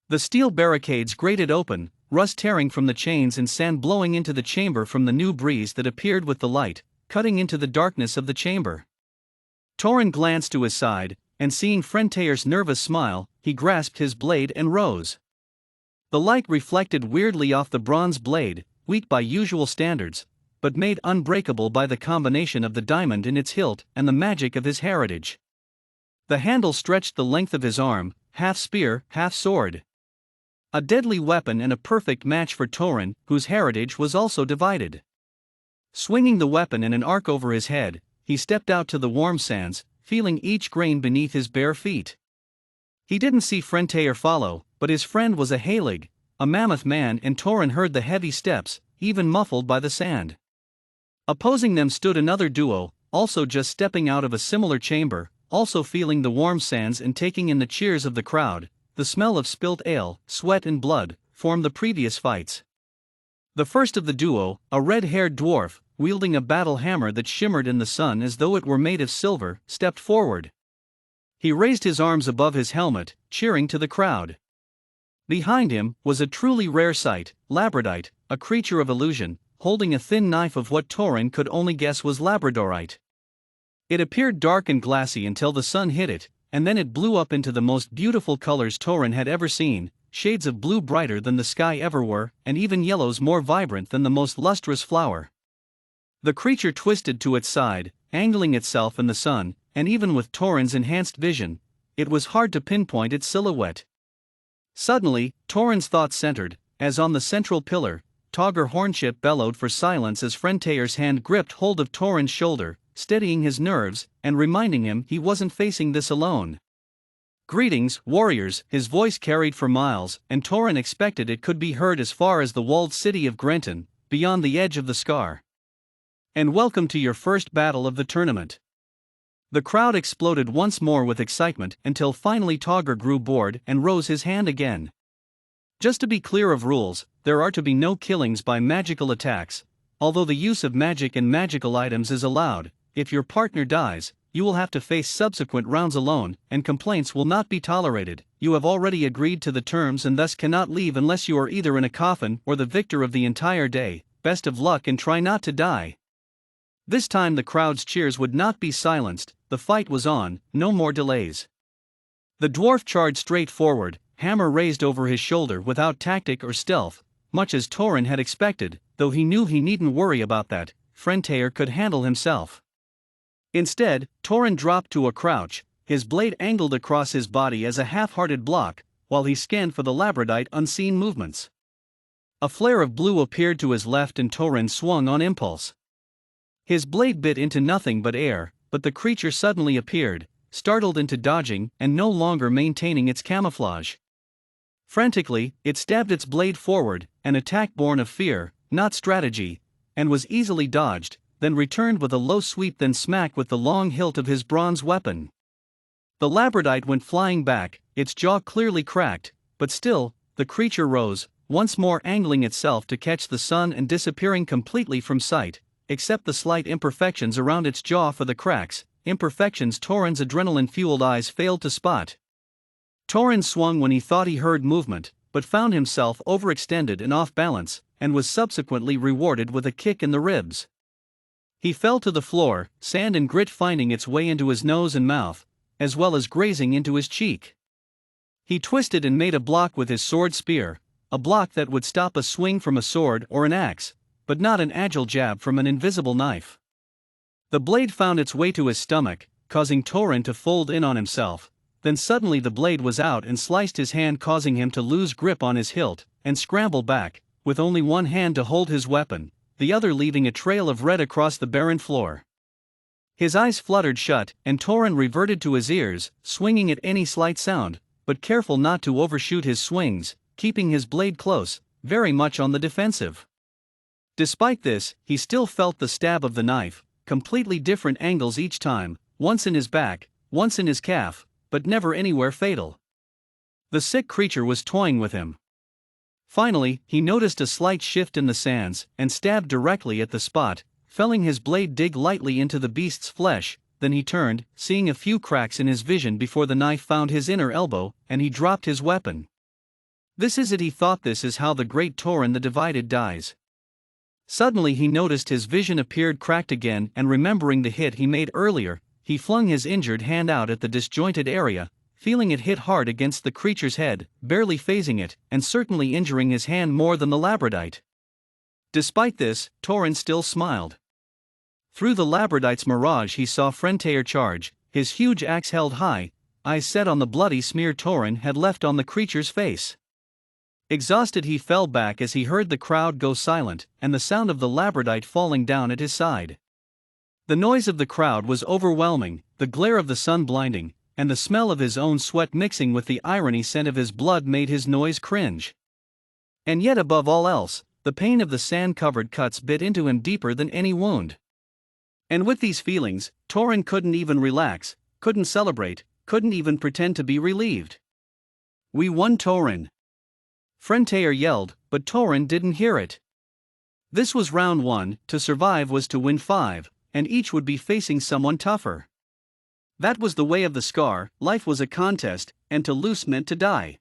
The steel barricades grated open, rust tearing from the chains and sand blowing into the chamber from the new breeze that appeared with the light, cutting into the darkness of the chamber. Torin glanced to his side, and seeing Frentair's nervous smile, he grasped his blade and rose. The light reflected weirdly off the bronze blade, weak by usual standards, but made unbreakable by the combination of the diamond in its hilt and the magic of his heritage. The handle stretched the length of his arm, half spear, half sword. A deadly weapon and a perfect match for Torin, whose heritage was also divided. Swinging the weapon in an arc over his head, he stepped out to the warm sands, feeling each grain beneath his bare feet. He didn't see Frentair follow, but his friend was a Halig, a mammoth man, and Torin heard the heavy steps, even muffled by the sand. Opposing them stood another duo, also just stepping out of a similar chamber, also feeling the warm sands and taking in the cheers of the crowd. The smell of spilt ale, sweat and blood, formed the previous fights. The first of the duo, a red-haired dwarf, wielding a battle hammer that shimmered in the sun as though it were made of silver, stepped forward. He raised his arms above his helmet, cheering to the crowd. Behind him was a truly rare sight, Labradite, a creature of illusion, holding a thin knife of what Torin could only guess was Labradorite. It appeared dark and glassy until the sun hit it, and then it blew up into the most beautiful colors Torin had ever seen, shades of blue brighter than the sky ever were, and even yellows more vibrant than the most lustrous flower. The creature twisted to its side, angling itself in the sun, and even with Torin's enhanced vision, it was hard to pinpoint its silhouette. Suddenly, Torin's thoughts centered, as on the central pillar, Togger Hornchip bellowed for silence as Frentair's hand gripped hold of Torin's shoulder, steadying his nerves, and reminding him he wasn't facing this alone. "Greetings, warriors," his voice carried for miles, and Torin expected it could be heard as far as the walled city of Grenton, beyond the edge of the scar. "And welcome to your first battle of the tournament." The crowd exploded once more with excitement until finally Togger grew bored and rose his hand again. "Just to be clear of rules, there are to be no killings by magical attacks, although the use of magic and magical items is allowed. If your partner dies, you will have to face subsequent rounds alone, and complaints will not be tolerated. You have already agreed to the terms and thus cannot leave unless you are either in a coffin or the victor of the entire day. Best of luck and try not to die." This time the crowd's cheers would not be silenced. The fight was on, no more delays. The dwarf charged straight forward, hammer raised over his shoulder without tactic or stealth, much as Torin had expected, though he knew he needn't worry about that. Frentair could handle himself. Instead, Torin dropped to a crouch, his blade angled across his body as a half-hearted block, while he scanned for the Labradite unseen movements. A flare of blue appeared to his left and Torin swung on impulse. His blade bit into nothing but air, but the creature suddenly appeared, startled into dodging and no longer maintaining its camouflage. Frantically, it stabbed its blade forward, an attack born of fear, not strategy, and was easily dodged, then returned with a low sweep, then smack with the long hilt of his bronze weapon. The Labradite went flying back, its jaw clearly cracked, but still, the creature rose, once more angling itself to catch the sun and disappearing completely from sight, except the slight imperfections around its jaw for the cracks, imperfections Torin's adrenaline-fueled eyes failed to spot. Torin swung when he thought he heard movement, but found himself overextended and off balance, and was subsequently rewarded with a kick in the ribs. He fell to the floor, sand and grit finding its way into his nose and mouth, as well as grazing into his cheek. He twisted and made a block with his sword spear, a block that would stop a swing from a sword or an axe, but not an agile jab from an invisible knife. The blade found its way to his stomach, causing Torin to fold in on himself. Then suddenly the blade was out and sliced his hand, causing him to lose grip on his hilt, and scramble back, with only one hand to hold his weapon, the other leaving a trail of red across the barren floor. His eyes fluttered shut, and Torin reverted to his ears, swinging at any slight sound, but careful not to overshoot his swings, keeping his blade close, very much on the defensive. Despite this, he still felt the stab of the knife, completely different angles each time, once in his back, once in his calf, but never anywhere fatal. The sick creature was toying with him. Finally, he noticed a slight shift in the sands, and stabbed directly at the spot, feeling his blade dig lightly into the beast's flesh. Then he turned, seeing a few cracks in his vision before the knife found his inner elbow, and he dropped his weapon. This is it, he thought, this is how the great Torin the Divided dies. Suddenly he noticed his vision appeared cracked again, and remembering the hit he made earlier, he flung his injured hand out at the disjointed area, feeling it hit hard against the creature's head, barely phasing it, and certainly injuring his hand more than the labradite. Despite this, Torin still smiled. Through the labradite's mirage he saw Frentair charge, his huge axe held high, eyes set on the bloody smear Torin had left on the creature's face. Exhausted, he fell back as he heard the crowd go silent, and the sound of the labradite falling down at his side. The noise of the crowd was overwhelming, the glare of the sun blinding, and the smell of his own sweat mixing with the irony scent of his blood made his noise cringe. And yet above all else, the pain of the sand-covered cuts bit into him deeper than any wound. And with these feelings, Torin couldn't even relax, couldn't celebrate, couldn't even pretend to be relieved. "We won, Torin!" Frentair yelled, but Torin didn't hear it. This was round 1, to survive was to win 5, and each would be facing someone tougher. That was the way of the Scar, life was a contest, and to lose meant to die.